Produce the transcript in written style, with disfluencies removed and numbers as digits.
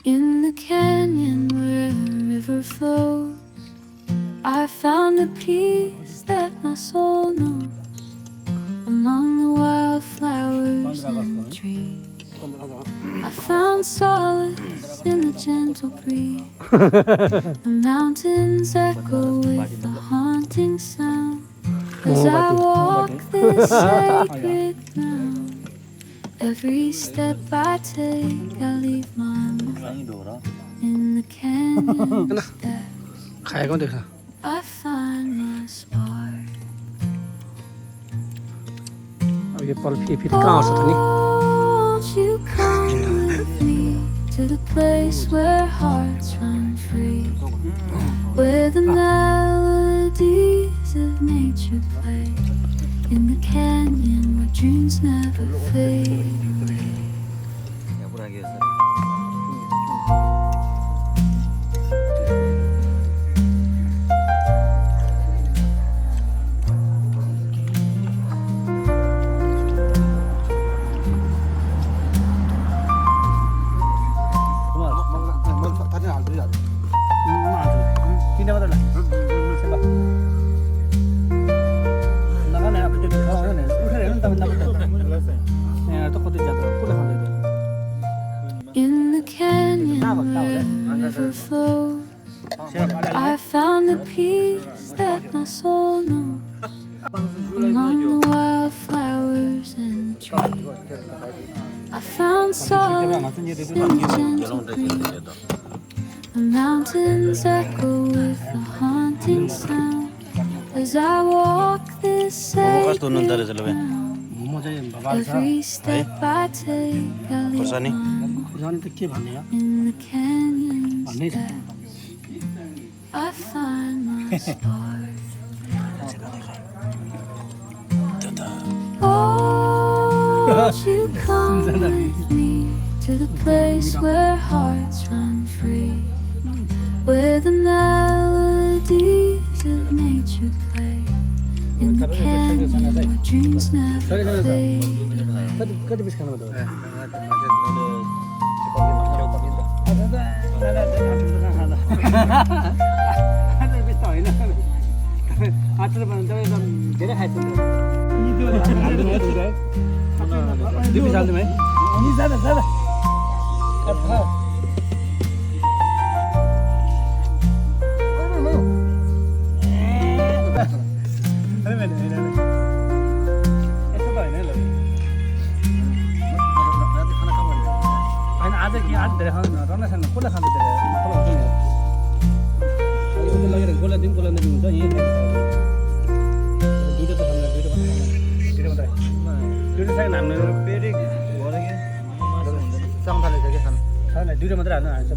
In the canyon where a river flows, I found a peace that my soul knows. Among the wildflowers and the trees, I found solace in the gentle breeze. The mountains echo with the haunting sound as I walk this sacred ground. Every step I take, I leave my mark. In the canyon steps, I find my spark. Won't you come with me to the place where hearts run free, where the melodies of nature play, in the canyon where dreams never fade away. In the canyon where the river flows, I found the peace that my soul knows. Among the wildflowers and the trees, I found solace in the gentle breeze. The mountains echo with the haunting sound as I walk this sacred ground. Every step I take, I leave my mark. In the canyon steps, I find my spark. Won't you come with me to the place where hearts run free, where the melodies of nature play, in the canyon where dreams never fade away. दुईटा मात्रै हाल्नु हाल्छ